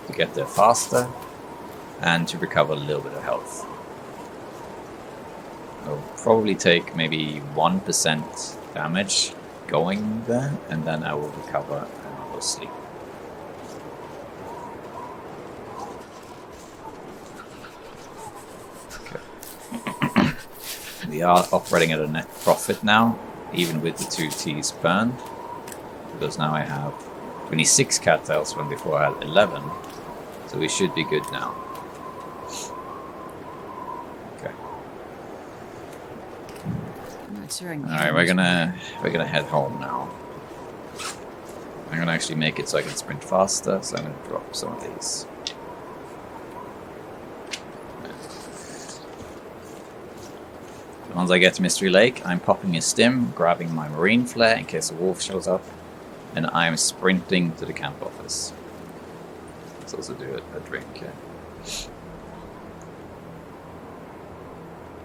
to get there faster, and to recover a little bit of health. I'll probably take maybe 1% damage going there, and then I will recover and I will sleep. Okay. We are operating at a net profit now, even with the 2 T's burned, because now I have 26 cattails when before I had 11, so we should be good now. Okay. Alright, we're gonna head home now. I'm gonna actually make it so I can sprint faster, so I'm gonna drop some of these. Once I get to Mystery Lake, I'm popping a stim, grabbing my marine flare in case a wolf shows up, and I'm sprinting to the camp office. Let's also do a drink here.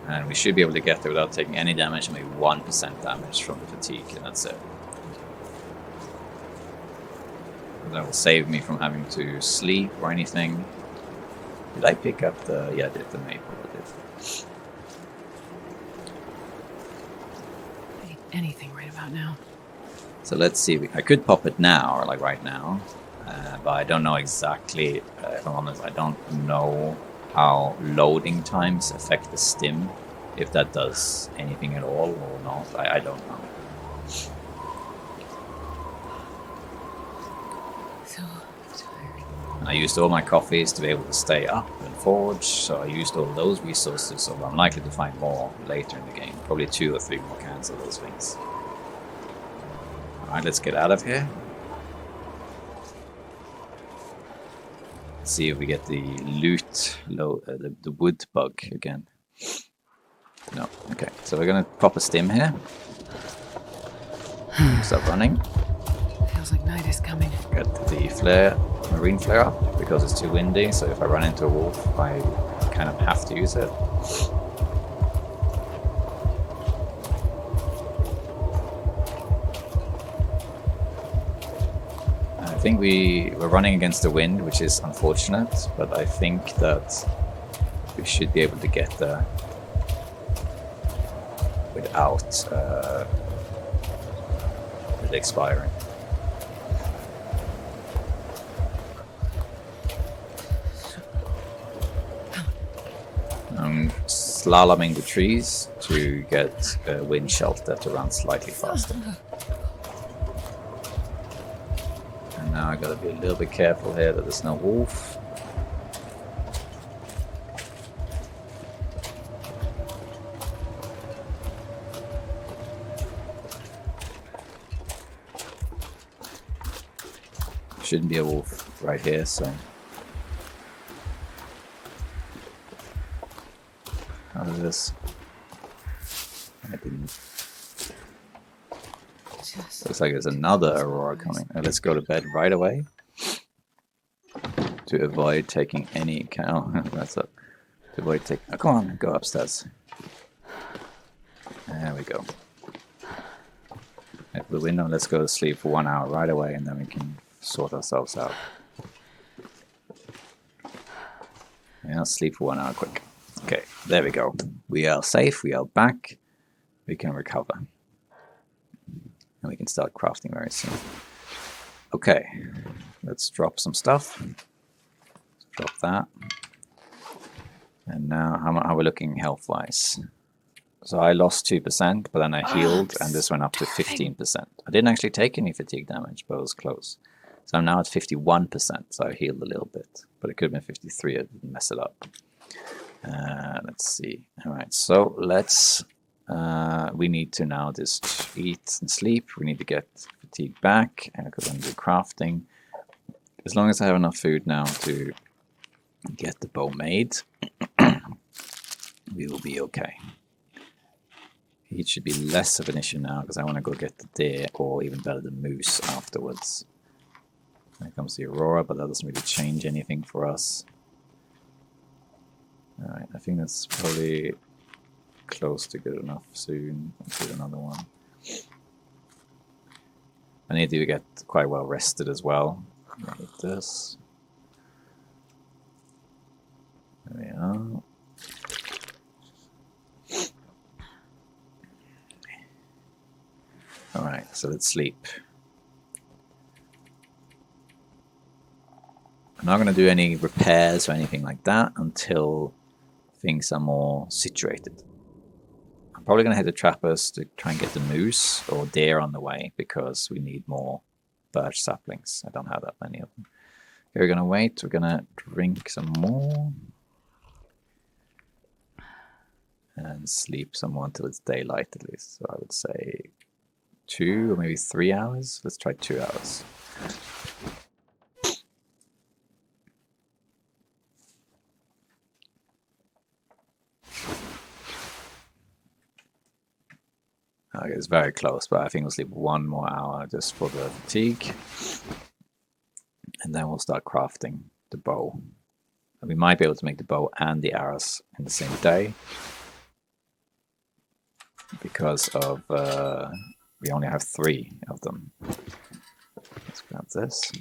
And we should be able to get there without taking any damage, maybe 1% damage from the fatigue, and that's it. That will save me from having to sleep or anything. Did I pick up the... yeah, I did, the maple, I did. I need anything right about now. So let's see, I could pop it now, or like right now, but I don't know exactly, if I'm honest, I don't know how loading times affect the stim, if that does anything at all or not, I don't know. So tired. I used all my coffees to be able to stay up and forge, so I used all those resources, so I'm likely to find more later in the game, probably 2 or 3 more cans of those things. Alright, let's get out of here. See if we get the loot, the wood bug again. No, okay, so we're gonna pop a stim here. Stop running. Feels like night is coming. Get the flare, marine flare up, because it's too windy, so if I run into a wolf, I kind of have to use it. I think we're running against the wind, which is unfortunate, but I think that we should be able to get there without it expiring. I'm slaloming the trees to get wind shelter to run slightly faster. Now I gotta be a little bit careful here that there's no wolf. Shouldn't be a wolf right here, so. How is this? I didn't. Looks like there's another aurora coming. Now let's go to bed right away to avoid taking any. Oh, that's up. To avoid taking. Oh, come on, go upstairs. There we go. At the window, let's go to sleep for 1 hour right away, and then we can sort ourselves out. Yeah, sleep for 1 hour quick. Okay, there we go. We are safe. We are back. We can recover. And we can start crafting very soon. Okay, let's drop some stuff. Drop that. And now, how are we looking health-wise? So I lost 2%, but then I healed, and this went up to 15%. I didn't actually take any fatigue damage, but it was close. So I'm now at 51%, so I healed a little bit. But it could have been 53, I didn't mess it up. Let's see. Alright, so let's... we need to now just eat and sleep. We need to get fatigue back because I'm doing crafting. As long as I have enough food now to get the bow made, we will be okay. Peach should be less of an issue now because I want to go get the deer, or even better, the moose afterwards. Here comes the aurora, but that doesn't really change anything for us. Alright, I think that's probably close to good enough soon. Let's do another one. I need to get quite well rested as well. Like this. There we are. Alright, so let's sleep. I'm not going to do any repairs or anything like that until things are more situated. I'm probably going to head to Trappers to try and get the moose or deer on the way because we need more birch saplings. I don't have that many of them. Okay, we're going to wait. We're going to drink some more. And sleep some more until it's daylight at least. So I would say 2 or maybe 3 hours. Let's try 2 hours. Okay, it's very close, but I think we'll sleep 1 more hour just for the fatigue. And then we'll start crafting the bow. And we might be able to make the bow and the arrows in the same day. Because of, we only have 3 of them. Let's grab this.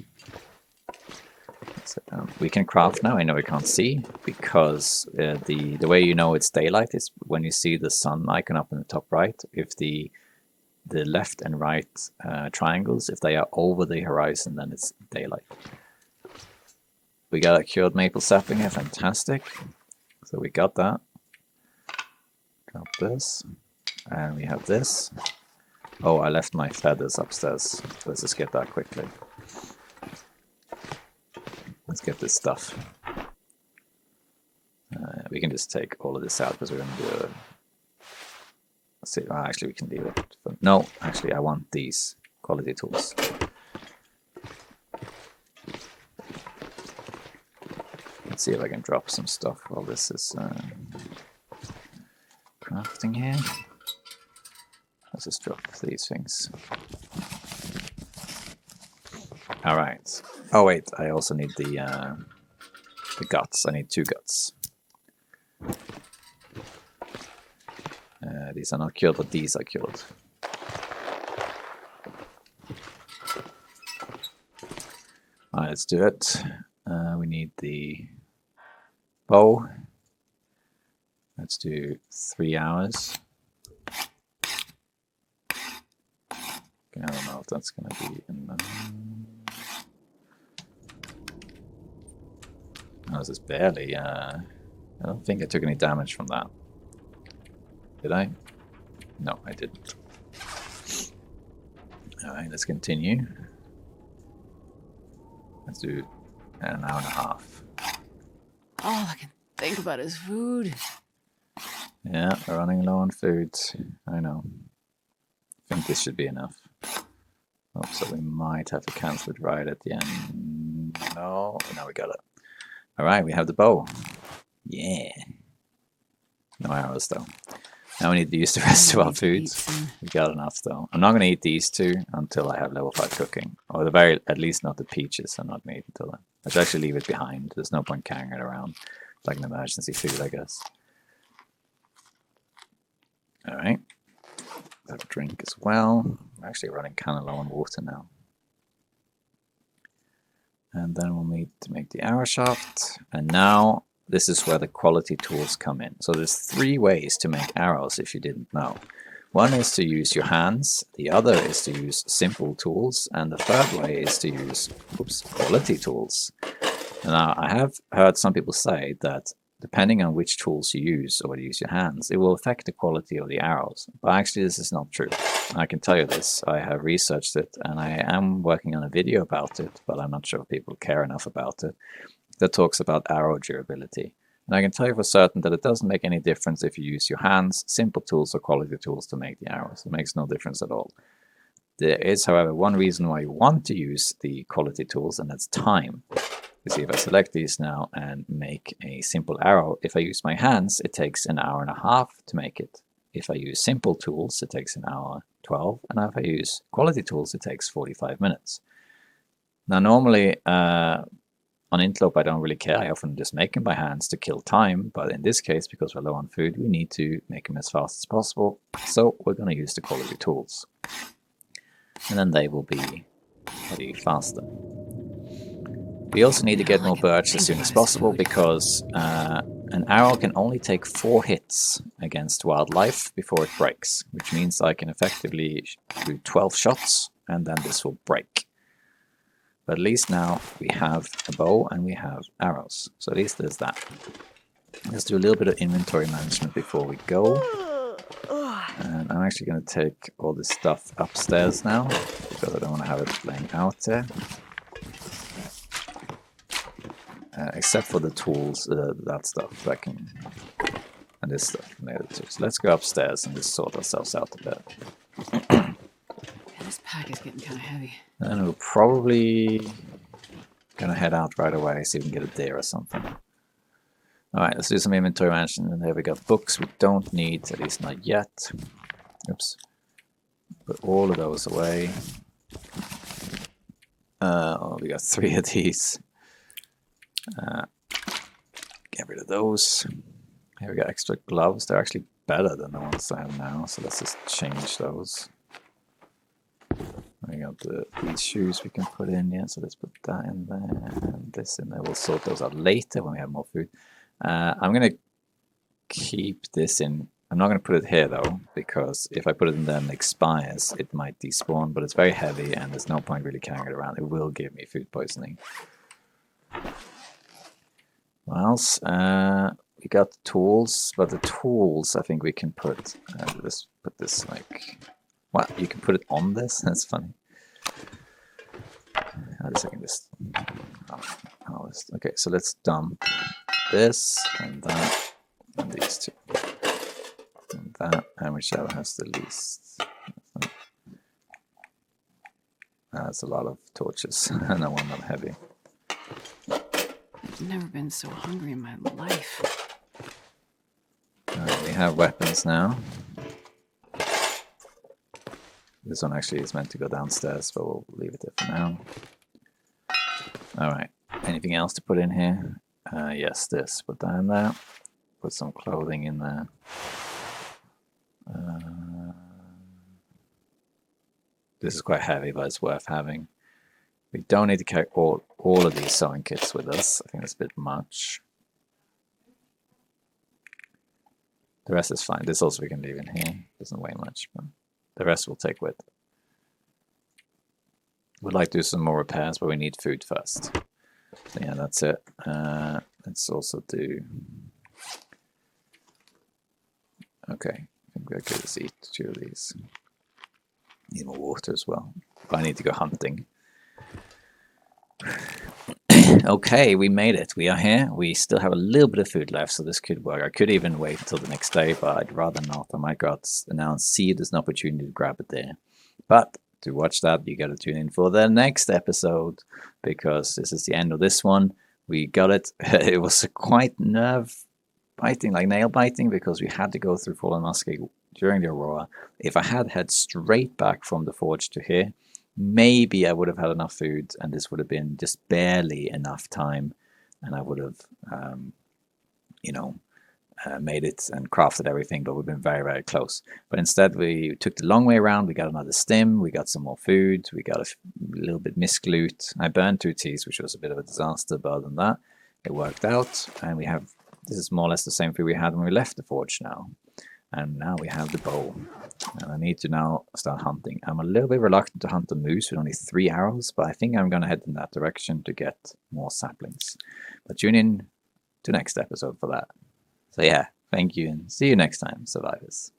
We can craft now. I know we can't see because the way you know it's daylight is when you see the sun icon up in the top right. If the left and right triangles, if they are over the horizon, then it's daylight. We got a cured maple sapling here, fantastic. So we got that. Drop this, and we have this. Oh, I left my feathers upstairs. Let's just get that quickly. Let's get this stuff. We can just take all of this out because we're going to do a... Let's see, well, actually we can leave it. But no, actually I want these quality tools. Let's see if I can drop some stuff while this is crafting here. Let's just drop these things. Alright. Oh wait, I also need the guts. I need 2 guts. These are not cured, but these are cured. Alright, let's do it. We need the bow. Let's do 3 hours. Okay, I don't know if that's going to be in the... Oh, this is barely, I don't think I took any damage from that. Did I? No, I didn't. Alright, let's continue. Let's do an hour and a half. All I can think about is food. Yeah, we're running low on food. I know. I think this should be enough. Oh, so we might have to cancel it right at the end. No, we got it. Alright, we have the bow. Yeah. No arrows though. Now we need to use the rest of our food. We got enough though. I'm not going to eat these 2 until I have level 5 cooking. Or at least not the peaches. I'm not going to eat until then. I should actually leave it behind. There's no point carrying it around. It's like an emergency food, I guess. Alright. Have a drink as well. We're actually running kind of low on water now. And then we'll need to make the arrow shaft. And now this is where the quality tools come in. So there's 3 ways to make arrows if you didn't know. One is to use your hands, the other is to use simple tools, and the third way is to use quality tools. Now I have heard some people say that depending on which tools you use or whether you use your hands, it will affect the quality of the arrows. But actually this is not true. I can tell you this, I have researched it and I am working on a video about it, but I'm not sure if people care enough about it, that talks about arrow durability. And I can tell you for certain that it doesn't make any difference if you use your hands, simple tools or quality tools to make the arrows. It makes no difference at all. There is, however, one reason why you want to use the quality tools, and that's time. You see, if I select these now and make a simple arrow, if I use my hands, it takes an hour and a half to make it. If I use simple tools, it takes an hour 12, and if I use quality tools, it takes 45 minutes. Now, normally on Interloper, I don't really care. I often just make them by hands to kill time, but in this case, because we're low on food, we need to make them as fast as possible. So we're going to use the quality tools, and then they will be faster. We also need to get more birch as soon as possible because an arrow can only take 4 hits against wildlife before it breaks, which means I can effectively do 12 shots and then this will break. But at least now we have a bow and we have arrows, so at least there's that. Let's do a little bit of inventory management before we go. And I'm actually going to take all this stuff upstairs now because I don't want to have it laying out there. Except for the tools, that stuff that can, and this stuff. So let's go upstairs and just sort ourselves out a bit. Yeah, this pack is getting kind of heavy. And we're probably gonna head out right away, see if we can get a deer or something. Alright, let's do some inventory management. And there we got books we don't need, at least not yet. Oops. Put all of those away. Oh, we got 3 of these. Get rid of those. Here we got extra gloves. They're actually better than the ones I have now, so let's just change those. We got these shoes we can put in, yeah, so let's put that in there and this in there. We'll sort those out later when we have more food. I'm going to keep this in. I'm not going to put it here though, because if I put it in there and it expires, it might despawn, but it's very heavy and there's no point really carrying it around. It will give me food poisoning. What else? We got the tools, but the tools I think we can put. Let's put this like. What? You can put it on this? That's funny. How does I can just. Okay, so let's dump this and that and these two. And that, and whichever has the least. That's a lot of torches, and I want them heavy. I've never been so hungry in my life. We have weapons now. This one actually is meant to go downstairs, but we'll leave it there for now. Alright, anything else to put in here? Yes, this. Put that in there. Put some clothing in there. This is quite heavy, but it's worth having. We don't need to carry all of these sewing kits with us. I think that's a bit much. The rest is fine. This also we can leave in here. Doesn't weigh much, but the rest we'll take with. We'd like to do some more repairs, but we need food first. So yeah, that's it. Let's also do... Okay, I think we're good to eat 2 of these. Need more water as well. But I need to go hunting. Okay, we made it. We are here. We still have a little bit of food left, so this could work. I could even wait until the next day, but I'd rather not. I might go out now and see if there's an opportunity to grab it there. But to watch that, you got to tune in for the next episode, because this is the end of this one. We got it. It was quite nerve-biting, like nail-biting, because we had to go through Fallen Musket during the Aurora. If I had head straight back from the forge to here, maybe I would have had enough food, and this would have been just barely enough time, and I would have, made it and crafted everything, but we've been very, very close. But instead, we took the long way around. We got another stim, we got some more food, we got a little bit misc loot. I burned 2 teas, which was a bit of a disaster, but other than that, it worked out, and we have, this is more or less the same food we had when we left the forge now. And now we have the bow. And I need to now start hunting. I'm a little bit reluctant to hunt the moose with only 3 arrows, but I think I'm going to head in that direction to get more saplings. But tune in to next episode for that. So yeah, thank you and see you next time, survivors.